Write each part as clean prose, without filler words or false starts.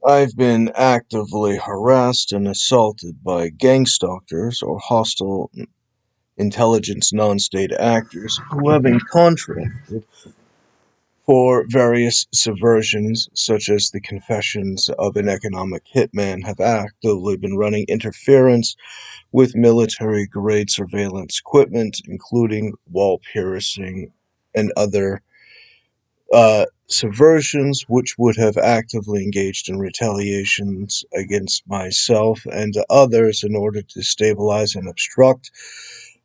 I've been actively harassed and assaulted by gang stalkers or hostile intelligence non-state actors who have been contracted for various subversions, such as the confessions of an economic hitman, have actively been running interference with military-grade surveillance equipment, including wall piercing and other subversions, which would have actively engaged in retaliations against myself and others in order to stabilize and obstruct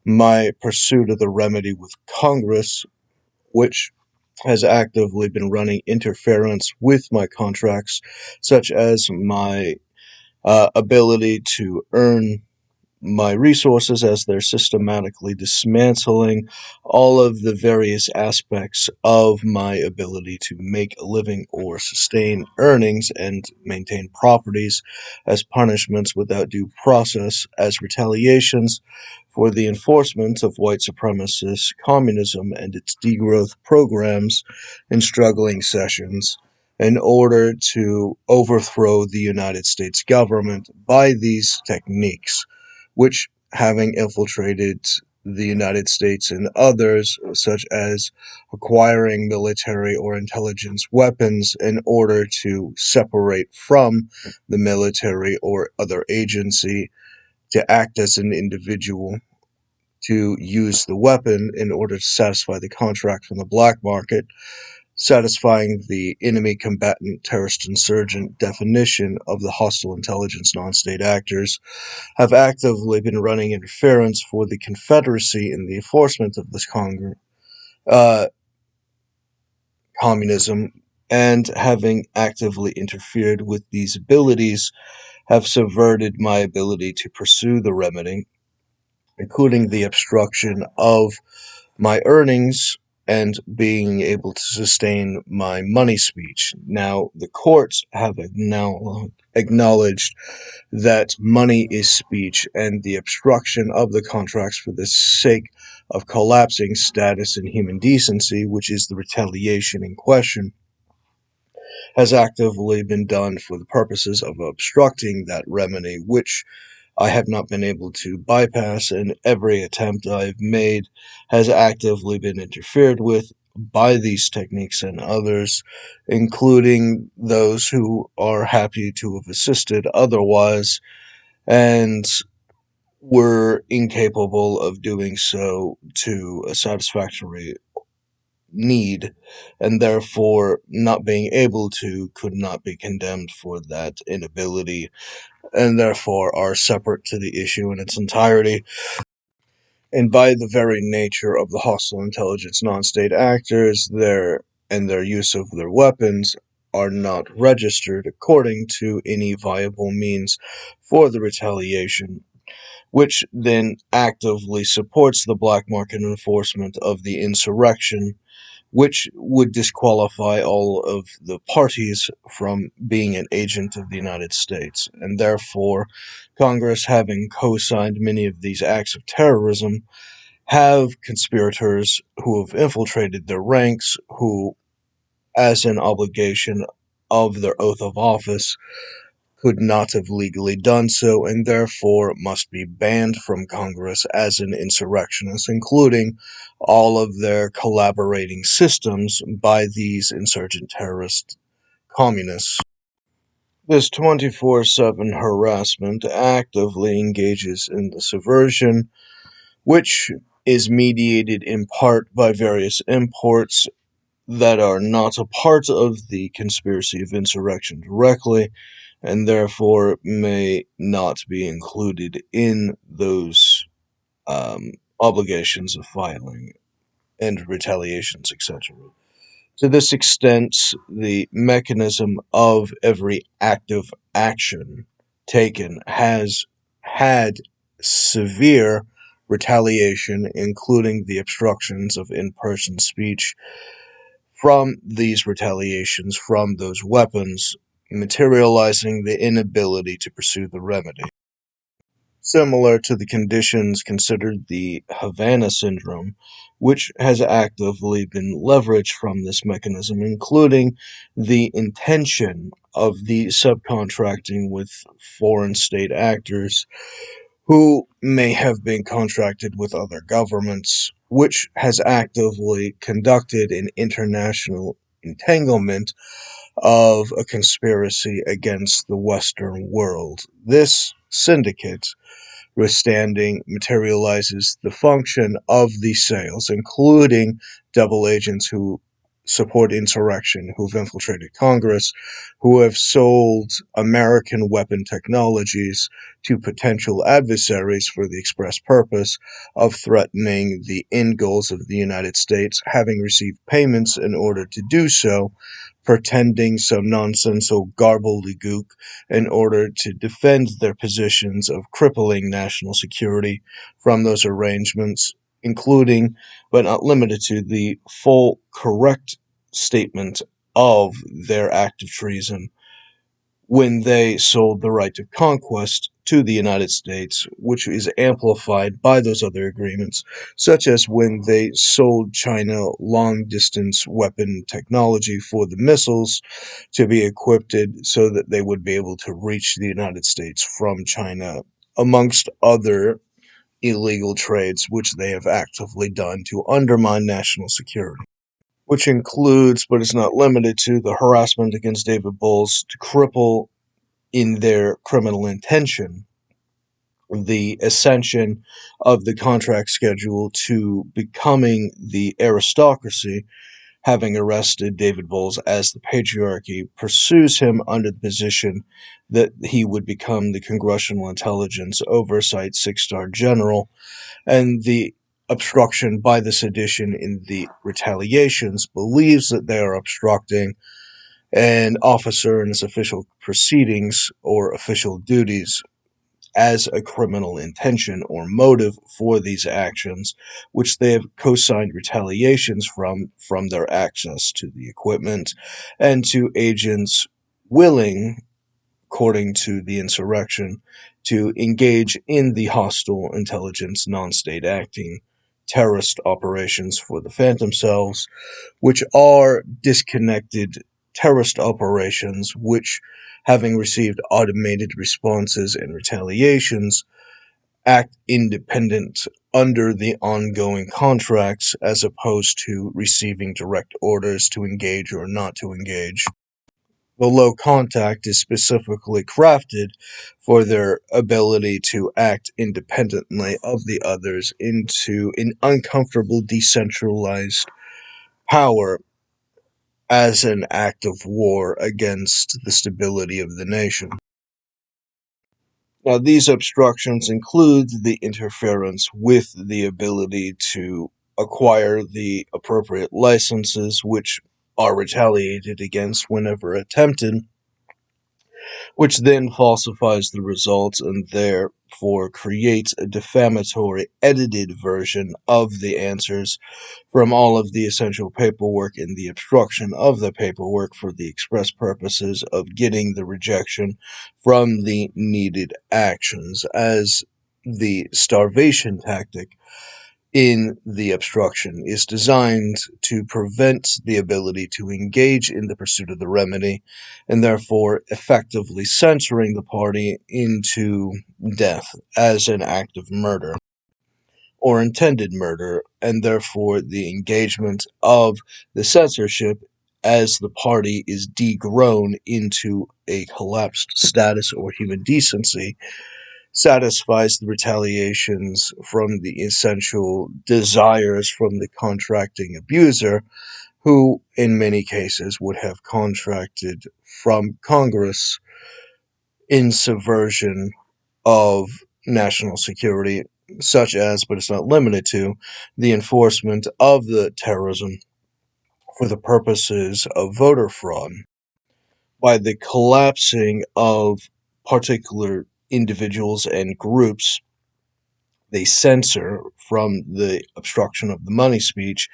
my pursuit of the remedy with Congress, which has actively been running interference with my contracts, such as my ability to earn my resources, as they're systematically dismantling all of the various aspects of my ability to make a living or sustain earnings and maintain properties as punishments without due process, as retaliations for the enforcement of white supremacist communism and its degrowth programs in struggling sessions in order to overthrow the United States government by these techniques, which, having infiltrated the United States and others, such as acquiring military or intelligence weapons in order to separate from the military or other agency, to act as an individual, to use the weapon in order to satisfy the contract from the black market, satisfying the enemy combatant terrorist insurgent definition of the hostile intelligence non-state actors, have actively been running interference for the Confederacy in the enforcement of this uh, communism, and having actively interfered with these abilities, have subverted my ability to pursue the remedy, including the obstruction of my earnings and being able to sustain my money speech. Now, the courts have acknowledged that money is speech, and the obstruction of the contracts for the sake of collapsing status and human decency, which is the retaliation in question, has actively been done for the purposes of obstructing that remedy, which I have not been able to bypass, and every attempt I've made has actively been interfered with by these techniques and others, including those who are happy to have assisted otherwise and were incapable of doing so to a satisfactory need, and therefore not being able to could not be condemned for that inability, and therefore are separate to the issue in its entirety. And by the very nature of the hostile intelligence non-state actors, their use of their weapons are not registered according to any viable means for the retaliation, which then actively supports the black market enforcement of the insurrection, which would disqualify all of the parties from being an agent of the United States. And therefore, Congress, having co signed many of these acts of terrorism, have conspirators who have infiltrated their ranks, who, as an obligation of their oath of office, could not have legally done so, and therefore must be banned from Congress as an insurrectionist, including all of their collaborating systems by these insurgent terrorist communists. This 24/7 harassment actively engages in the subversion, which is mediated in part by various imports that are not a part of the conspiracy of insurrection directly, and therefore may not be included in those obligations of filing and retaliations, etc. To this extent, the mechanism of every active action taken has had severe retaliation, including the obstructions of in person speech from these retaliations from those weapons, materializing the inability to pursue the remedy. similar to the conditions considered the Havana Syndrome, which has actively been leveraged from this mechanism, including the intention of the subcontracting with foreign state actors who may have been contracted with other governments, which has actively conducted an international entanglement of a conspiracy against the Western world. This syndicate withstanding materializes the function of these sales, including double agents who support insurrection, who've infiltrated Congress, who have sold American weapon technologies to potential adversaries for the express purpose of threatening the end goals of the United States, having received payments in order to do so, pretending some nonsensical gobbledygook in order to defend their positions of crippling national security from those arrangements, including, but not limited to, the full correct statement of their act of treason when they sold the right of conquest to the United States, which is amplified by those other agreements, such as when they sold China long-distance weapon technology for the missiles to be equipped so that they would be able to reach the United States from China, amongst other illegal trades which they have actively done to undermine national security, which includes, but is not limited to, the harassment against David Bowles to cripple in their criminal intention the ascension of the contract schedule to becoming the aristocracy, having arrested David Bowles as the patriarchy, pursues him under the position that he would become the Congressional Intelligence Oversight Six-Star General, and the obstruction by the sedition in the retaliations believes that they are obstructing an officer in his official proceedings or official duties as a criminal intention or motive for these actions, which they have co-signed retaliations from their access to the equipment and to agents willing, according to the insurrection, to engage in the hostile intelligence non-state acting terrorist operations for the Phantom Cells, which are disconnected terrorist operations which, having received automated responses and retaliations, act independent under the ongoing contracts as opposed to receiving direct orders to engage or not to engage. The low contact is specifically crafted for their ability to act independently of the others into an uncomfortable decentralized power as an act of war against the stability of the nation. Now, these obstructions include the interference with the ability to acquire the appropriate licenses, which are retaliated against whenever attempted, which then falsifies the results and therefore creates a defamatory edited version of the answers from all of the essential paperwork and the obstruction of the paperwork for the express purposes of getting the rejection from the needed actions, as the starvation tactic in the obstruction is designed to prevent the ability to engage in the pursuit of the remedy, and therefore effectively censoring the party into death as an act of murder or intended murder, and therefore the engagement of the censorship as the party is degrown into a collapsed status or human decency satisfies the retaliations from the essential desires from the contracting abuser, who in many cases would have contracted from Congress in subversion of national security, such as, but it's not limited to, the enforcement of the terrorism for the purposes of voter fraud by the collapsing of particular individuals and groups. They censor, from the obstruction of the money speech,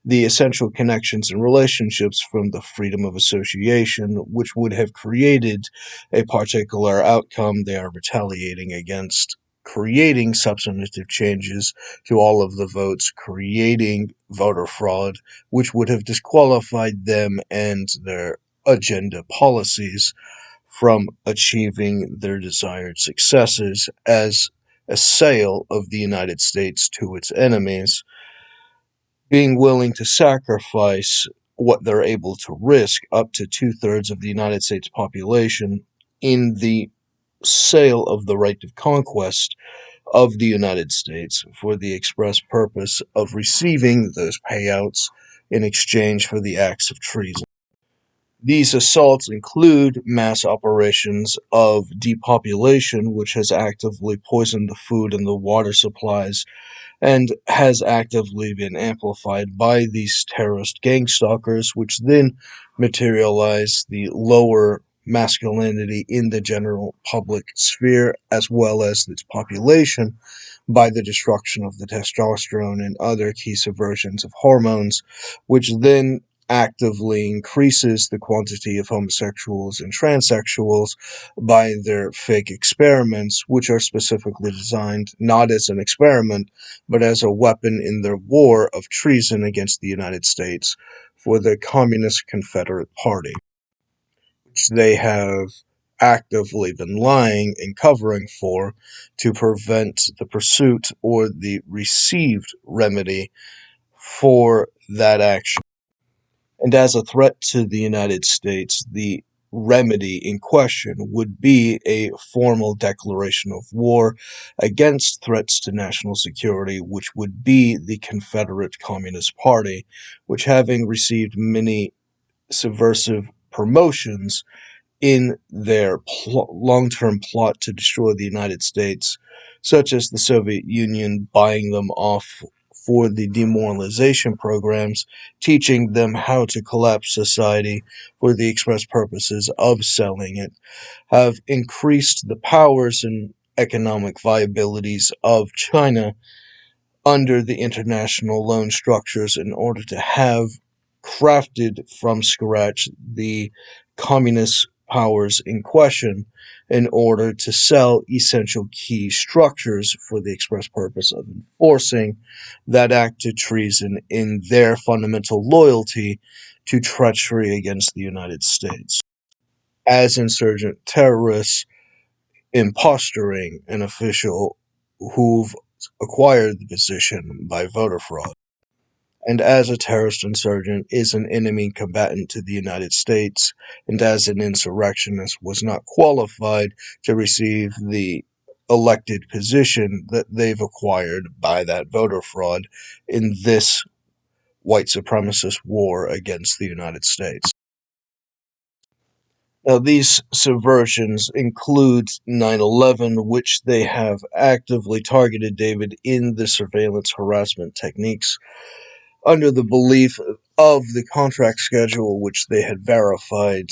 the essential connections and relationships from the freedom of association, which would have created a particular outcome they are retaliating against creating substantive changes to all of the votes, creating voter fraud, which would have disqualified them and their agenda policies from achieving their desired successes as a sale of the United States to its enemies, being willing to sacrifice what they're able to risk, up to two-thirds of the United States population, in the sale of the right of conquest of the United States for the express purpose of receiving those payouts in exchange for the acts of treason. These assaults include mass operations of depopulation, which has actively poisoned the food and the water supplies and has actively been amplified by these terrorist gang stalkers, which then materialize the lower masculinity in the general public sphere as well as its population by the destruction of the testosterone and other key subversions of hormones, which then actively increases the quantity of homosexuals and transsexuals by their fake experiments, which are specifically designed not as an experiment, but as a weapon in their war of treason against the United States for the Communist Confederate Party, which they have actively been lying and covering for to prevent the pursuit or the received remedy for that action. And as a threat to the United States, the remedy in question would be a formal declaration of war against threats to national security, which would be the Confederate Communist Party, which, having received many subversive promotions in their long-term plot to destroy the United States, such as the Soviet Union buying them off for the demoralization programs, teaching them how to collapse society for the express purposes of selling it, have increased the powers and economic viabilities of China under the international loan structures in order to have crafted from scratch the communist powers in question in order to sell essential key structures for the express purpose of enforcing that act of treason in their fundamental loyalty to treachery against the United States. As insurgent terrorists, impostoring an official who've acquired the position by voter fraud, and as a terrorist insurgent is an enemy combatant to the United States, and as an insurrectionist was not qualified to receive the elected position that they've acquired by that voter fraud in this white supremacist war against the United States. Now, these subversions include 9/11, which they have actively targeted David in the surveillance harassment techniques under the belief of the contract schedule, which they had verified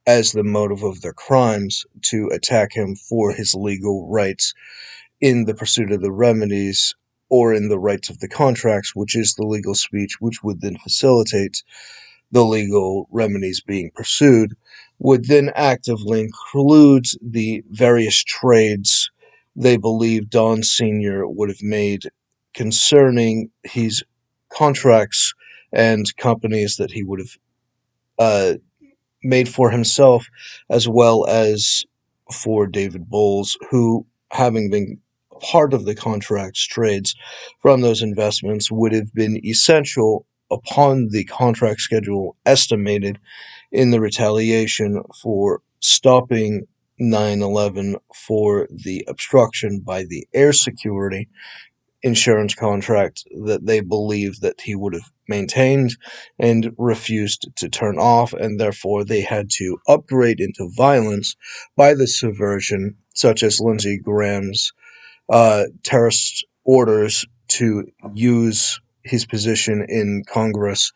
as the motive of their crimes, to attack him for his legal rights in the pursuit of the remedies or in the rights of the contracts, which is the legal speech, which would then facilitate the legal remedies being pursued, would then actively include the various trades they believe Don Sr. would have made concerning his contracts and companies that he would have made for himself, as well as for David Bowles, who, having been part of the contracts trades from those investments, would have been essential upon the contract schedule estimated in the retaliation for stopping 9/11 for the obstruction by the air security insurance contract that they believed that he would have maintained and refused to turn off, and therefore they had to upgrade into violence by the subversion, such as Lindsey Graham's terrorist orders to use his position in Congress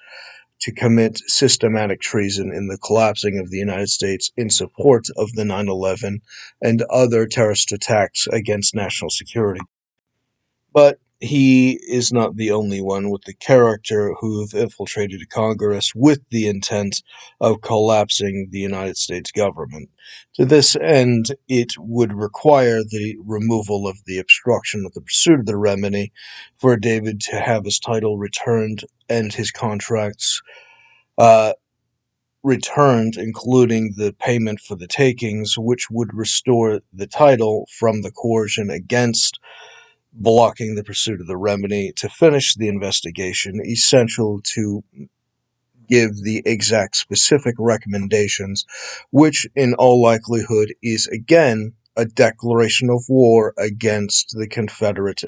to commit systematic treason in the collapsing of the United States in support of the 9/11 and other terrorist attacks against national security. But he is not the only one with the character who've infiltrated Congress with the intent of collapsing the United States government. To this end, it would require the removal of the obstruction of the pursuit of the remedy for David to have his title returned and his contracts uh, returned, including the payment for the takings, which would restore the title from the coercion against blocking the pursuit of the remedy to finish the investigation, essential to give the exact specific recommendations, which in all likelihood is again a declaration of war against the Confederate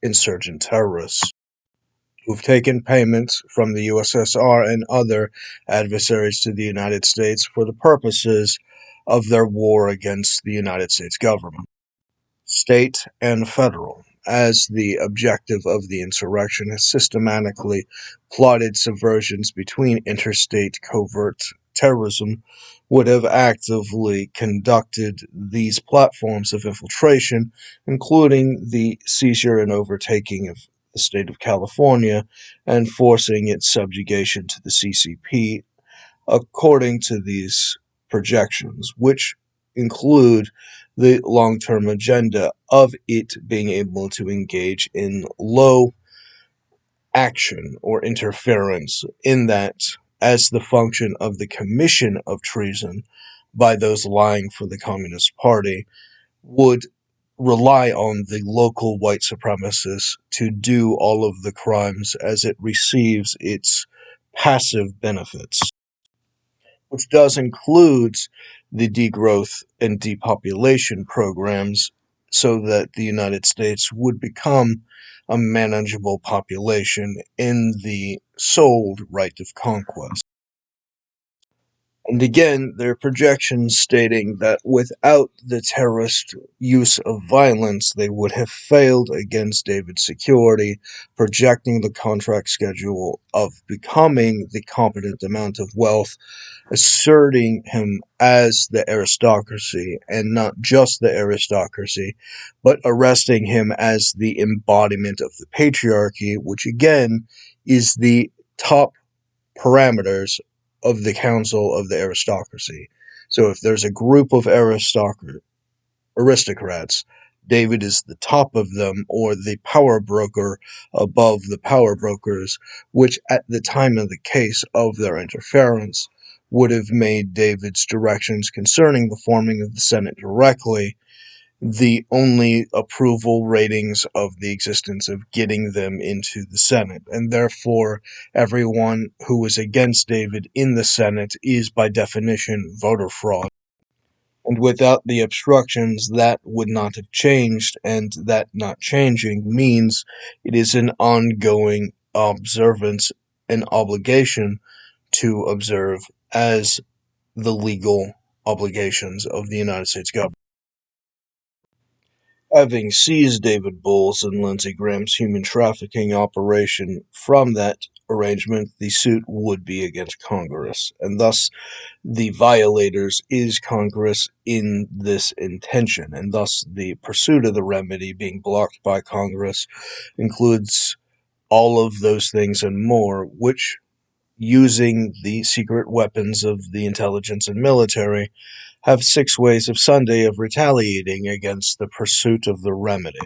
insurgent terrorists who've taken payments from the USSR and other adversaries to the United States for the purposes of their war against the United States government, state and federal, as the objective of the insurrection has systematically plotted subversions between interstate covert terrorism, would have actively conducted these platforms of infiltration, including the seizure and overtaking of the state of California and forcing its subjugation to the CCP, according to these projections, which include the long term agenda of it being able to engage in low action or interference, in that, as the function of the commission of treason by those lying for the Communist Party, would rely on the local white supremacists to do all of the crimes as it receives its passive benefits, which does include the degrowth and depopulation programs so that the United States would become a manageable population in the sole right of conquest. And again, there are projections stating that without the terrorist use of violence, they would have failed against David's security, projecting the contract schedule of becoming the competent amount of wealth, asserting him as the aristocracy, and not just the aristocracy, but arresting him as the embodiment of the patriarchy, which again is the top parameters of the council of the aristocracy. So if there's a group of aristocrats, David is the top of them, or the power broker above the power brokers, which at the time of the case of their interference would have made David's directions concerning the forming of the Senate directly the only approval ratings of the existence of getting them into the Senate, and therefore everyone who was against David in the Senate is by definition voter fraud. And without the obstructions, that would not have changed, and that not changing means it is an ongoing observance, an obligation to observe as the legal obligations of the United States government. Having seized David Bull's and Lindsey Graham's human trafficking operation from that arrangement, the suit would be against Congress, and thus the violators is Congress in this intention, and thus the pursuit of the remedy being blocked by Congress includes all of those things and more, which, using the secret weapons of the intelligence and military, have 6 ways of Sunday of retaliating against the pursuit of the remedy,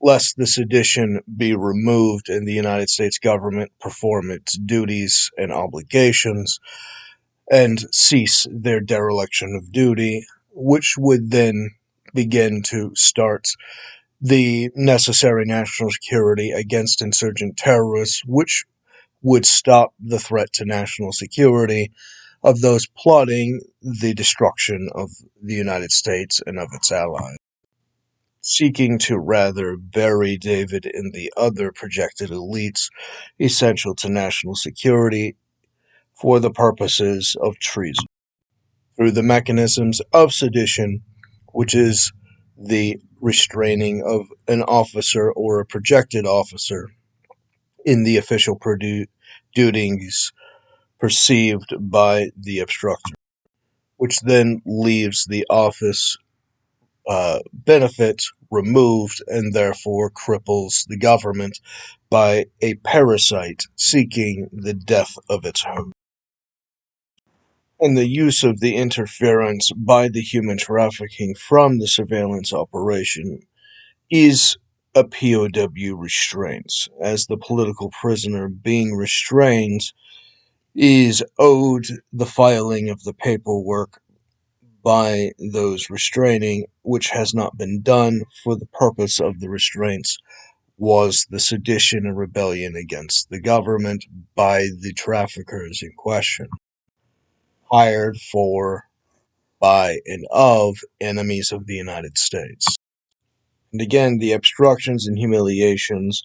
lest the sedition be removed and the United States government perform its duties and obligations and cease their dereliction of duty, which would then begin to start the necessary national security against insurgent terrorists, which would stop the threat to national security of those plotting the destruction of the United States and of its allies, seeking to rather bury David in the other projected elites essential to national security for the purposes of treason, through the mechanisms of sedition, which is the restraining of an officer or a projected officer in the official duties perceived by the obstructor, which then leaves the office benefit removed and therefore cripples the government by a parasite seeking the death of its host. And the use of the interference by the human trafficking from the surveillance operation is a POW restraint, as the political prisoner being restrained is owed the filing of the paperwork by those restraining, which has not been done for the purpose of the restraints, was the sedition and rebellion against the government by the traffickers in question, hired for, by, and of enemies of the United States. And again, the obstructions and humiliations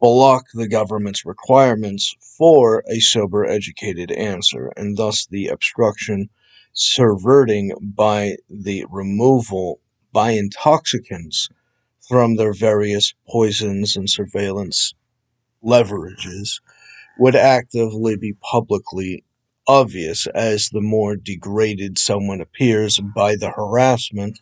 block the government's requirements for a sober, educated answer, and thus the obstruction subverting by the removal by intoxicants from their various poisons and surveillance leverages would actively be publicly obvious, as the more degraded someone appears by the harassment,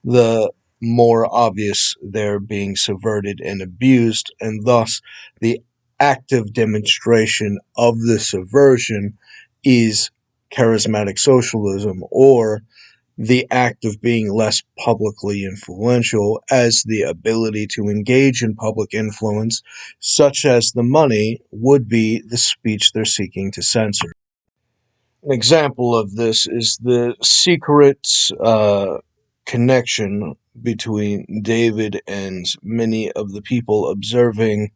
the more obvious they're being subverted and abused, and thus the active demonstration of the subversion is charismatic socialism, or the act of being less publicly influential, as the ability to engage in public influence, such as the money, would be the speech they're seeking to censor. An example of this is the secret connection between David and many of the people observing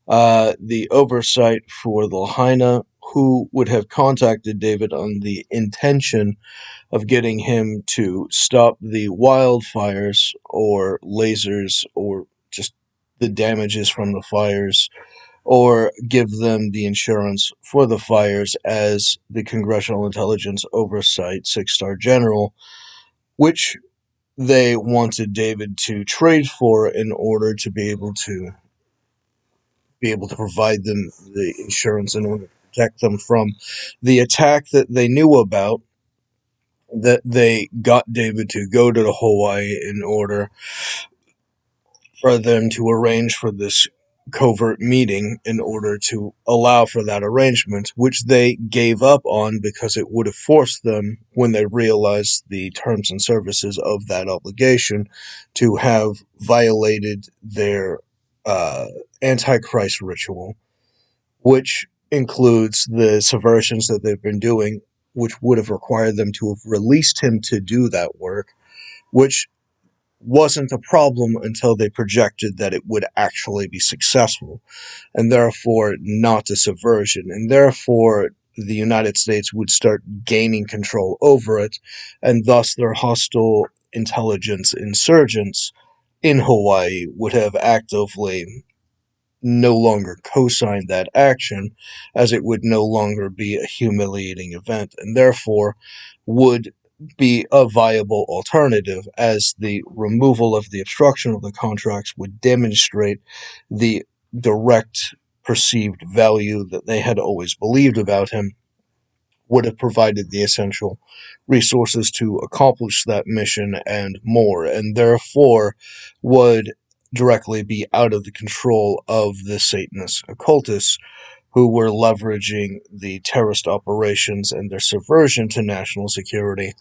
the oversight for the Lahaina, who would have contacted David on the intention of getting him to stop the wildfires or lasers or just the damages from the fires, or give them the insurance for the fires as the Congressional Intelligence Oversight Six-Star General, which they wanted David to trade for in order to be able to provide them the insurance in order to protect them from the attack that they knew about, that they got David to go to Hawaii in order for them to arrange for this covert meeting in order to allow for that arrangement, which they gave up on because it would have forced them, when they realized the terms and services of that obligation, to have violated their uh, Antichrist ritual, which includes the subversions that they've been doing, which would have required them to have released him to do that work, which wasn't a problem until they projected that it would actually be successful, and therefore not a subversion, and therefore the United States would start gaining control over it, and thus their hostile intelligence insurgents in Hawaii would have actively no longer co-signed that action, as it would no longer be a humiliating event, and therefore would be a viable alternative, as the removal of the obstruction of the contracts would demonstrate the direct perceived value that they had always believed about him, would have provided the essential resources to accomplish that mission and more, and therefore would directly be out of the control of the Satanist occultists, who were leveraging the terrorist operations and their subversion to national security,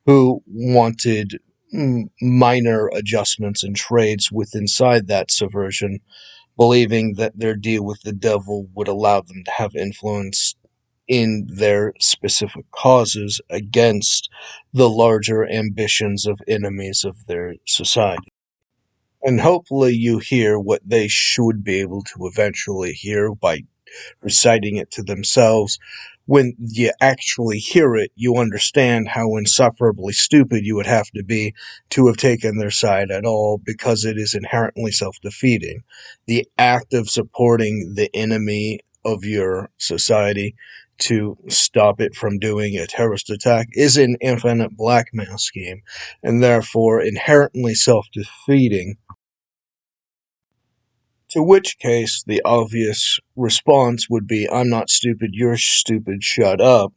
who wanted minor adjustments and trades inside that subversion, believing that their deal with the devil would allow them to have influence in their specific causes against the larger ambitions of enemies of their society. And hopefully you hear what they should be able to eventually hear by reciting it to themselves. When you actually hear it, you understand how insufferably stupid you would have to be to have taken their side at all, because it is inherently self-defeating. The act of supporting the enemy of your society to stop it from doing a terrorist attack is an infinite blackmail scheme, and therefore inherently self-defeating. To which case, the obvious response would be, I'm not stupid, you're stupid, shut up,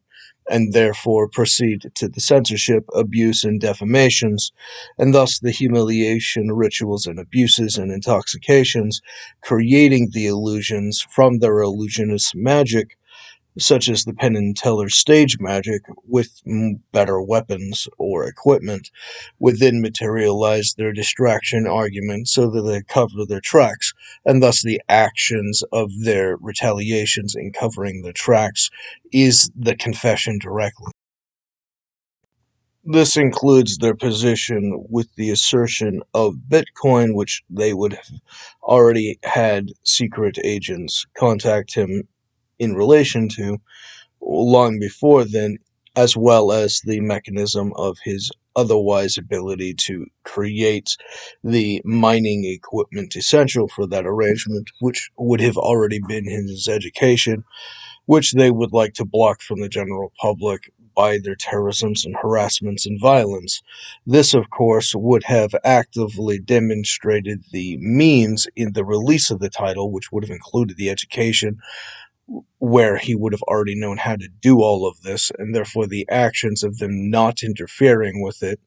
and therefore proceed to the censorship, abuse, and defamations, and thus the humiliation, rituals, and abuses and intoxications, creating the illusions from their illusionist magic, such as the Penn and Teller stage magic, with better weapons or equipment, would then materialize their distraction argument so that they cover their tracks, and thus the actions of their retaliations in covering their tracks is the confession directly. This includes their position with the assertion of Bitcoin, which they would have already had secret agents contact him in relation to long before then, as well as the mechanism of his otherwise ability to create the mining equipment essential for that arrangement, which would have already been his education, which they would like to block from the general public by their terrorisms and harassments and violence. This, of course, would have actively demonstrated the means in the release of the title, which would have included the education, where he would have already known how to do all of this, and therefore the actions of them not interfering with it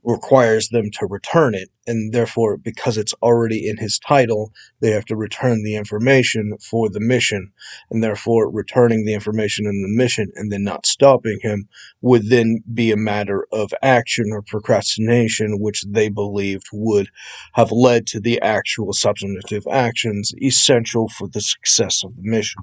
requires them to return it, and therefore, because it's already in his title, they have to return the information for the mission, and therefore returning the information in the mission and then not stopping him would then be a matter of action or procrastination, which they believed would have led to the actual substantive actions essential for the success of the mission.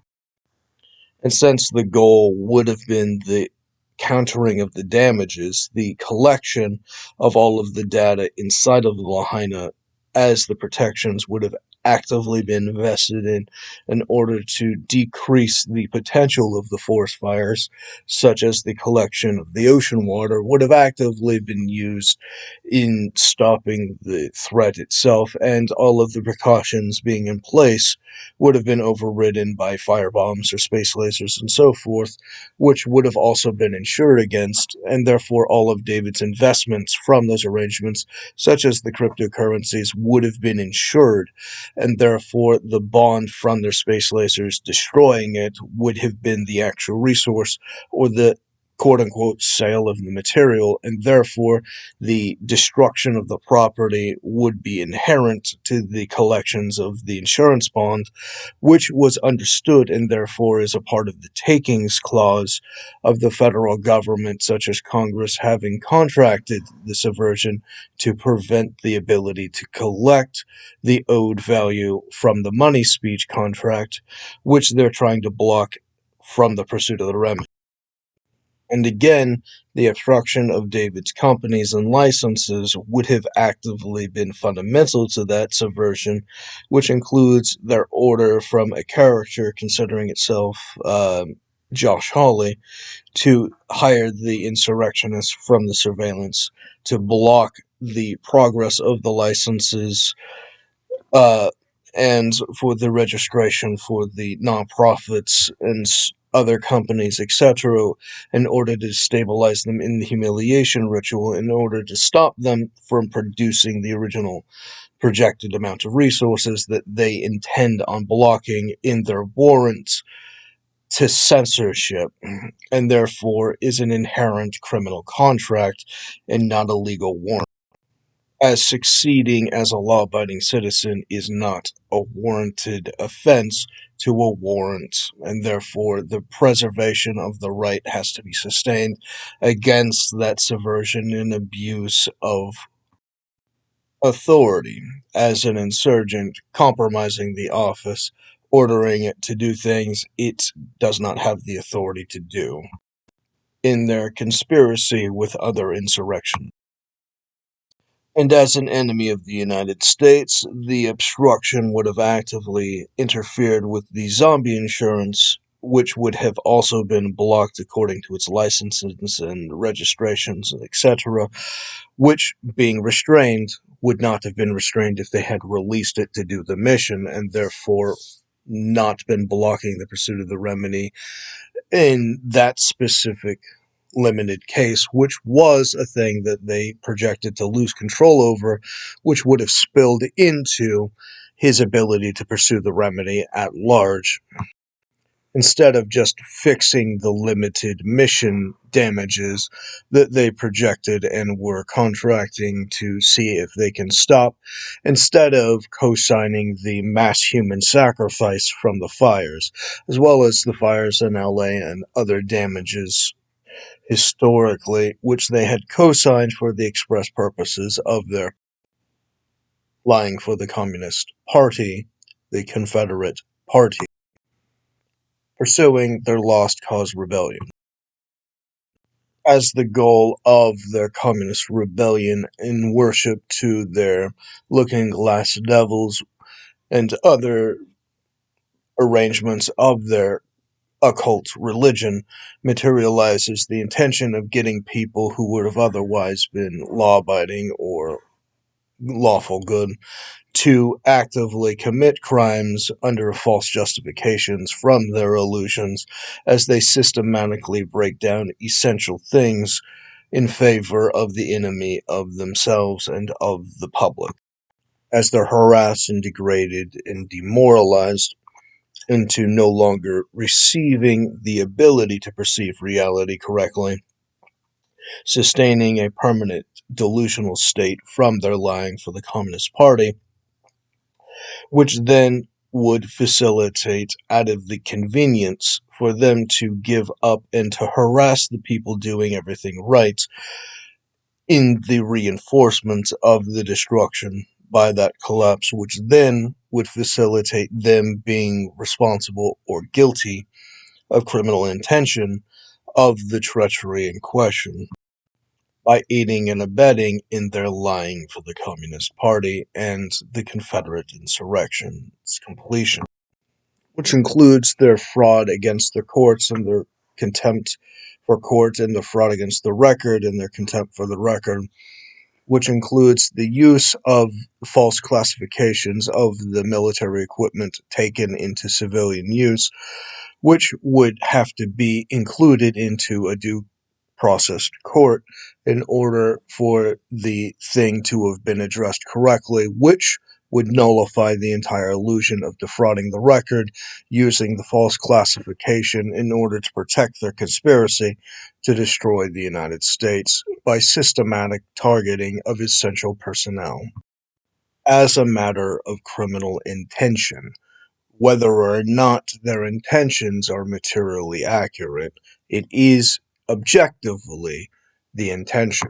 And since the goal would have been the countering of the damages, the collection of all of the data inside of the Lahaina as the protections would have actively been invested in order to decrease the potential of the forest fires, such as the collection of the ocean water, would have actively been used in stopping the threat itself, and all of the precautions being in place would have been overridden by firebombs or space lasers and so forth, which would have also been insured against, and therefore all of David's investments from those arrangements, such as the cryptocurrencies, would have been insured, and therefore the bond from their space lasers destroying it would have been the actual resource, or the quote-unquote sale of the material, and therefore the destruction of the property would be inherent to the collections of the insurance bond, which was understood and therefore is a part of the takings clause of the federal government, such as Congress having contracted the subversion to prevent the ability to collect the owed value from the money speech contract, which they're trying to block from the pursuit of the remedy. And again, the obstruction of David's companies and licenses would have actively been fundamental to that subversion, which includes their order from a character considering itself Josh Hawley to hire the insurrectionists from the surveillance to block the progress of the licenses, uh, and for the registration for the nonprofits and other companies, etc., in order to stabilize them in the humiliation ritual, in order to stop them from producing the original projected amount of resources that they intend on blocking in their warrants to censorship, and therefore is an inherent criminal contract and not a legal warrant, as succeeding as a law-abiding citizen is not a warranted offense to a warrant, and therefore the preservation of the right has to be sustained against that subversion and abuse of authority, as an insurgent compromising the office, ordering it to do things it does not have the authority to do, in their conspiracy with other insurrections. And as an enemy of the United States, the obstruction would have actively interfered with the zombie insurance, which would have also been blocked according to its licenses and registrations, etc., which, being restrained, would not have been restrained if they had released it to do the mission, and therefore not been blocking the pursuit of the remedy in that specific limited case, which was a thing that they projected to lose control over, which would have spilled into his ability to pursue the remedy at large. instead of just fixing the limited mission damages that they projected and were contracting to see if they can stop, instead of co-signing the mass human sacrifice from the fires, as well as the fires in LA and other damages historically, which they had co-signed for the express purposes of their lying for the Communist Party, the Confederate Party, pursuing their lost cause rebellion. As the goal of their communist rebellion in worship to their looking glass devils and other arrangements of their occult religion materializes the intention of getting people who would have otherwise been law-abiding or lawful good to actively commit crimes under false justifications from their illusions as they systematically break down essential things in favor of the enemy of themselves and of the public, as they're harassed and degraded and demoralized into no longer receiving the ability to perceive reality correctly, sustaining a permanent delusional state from their lying for the Communist Party, which then would facilitate, out of the convenience, for them to give up and to harass the people doing everything right in the reinforcement of the destruction by that collapse, which then would facilitate them being responsible or guilty of criminal intention of the treachery in question, by aiding and abetting in their lying for the Communist Party and the Confederate insurrection's completion, which includes their fraud against the courts and their contempt for court and the fraud against the record and their contempt for the record, which includes the use of false classifications of the military equipment taken into civilian use, which would have to be included into a due process court in order for the thing to have been addressed correctly, which would nullify the entire illusion of defrauding the record using the false classification in order to protect their conspiracy to destroy the United States by systematic targeting of essential personnel as a matter of criminal intention. Whether or not their intentions are materially accurate, it is objectively the intention.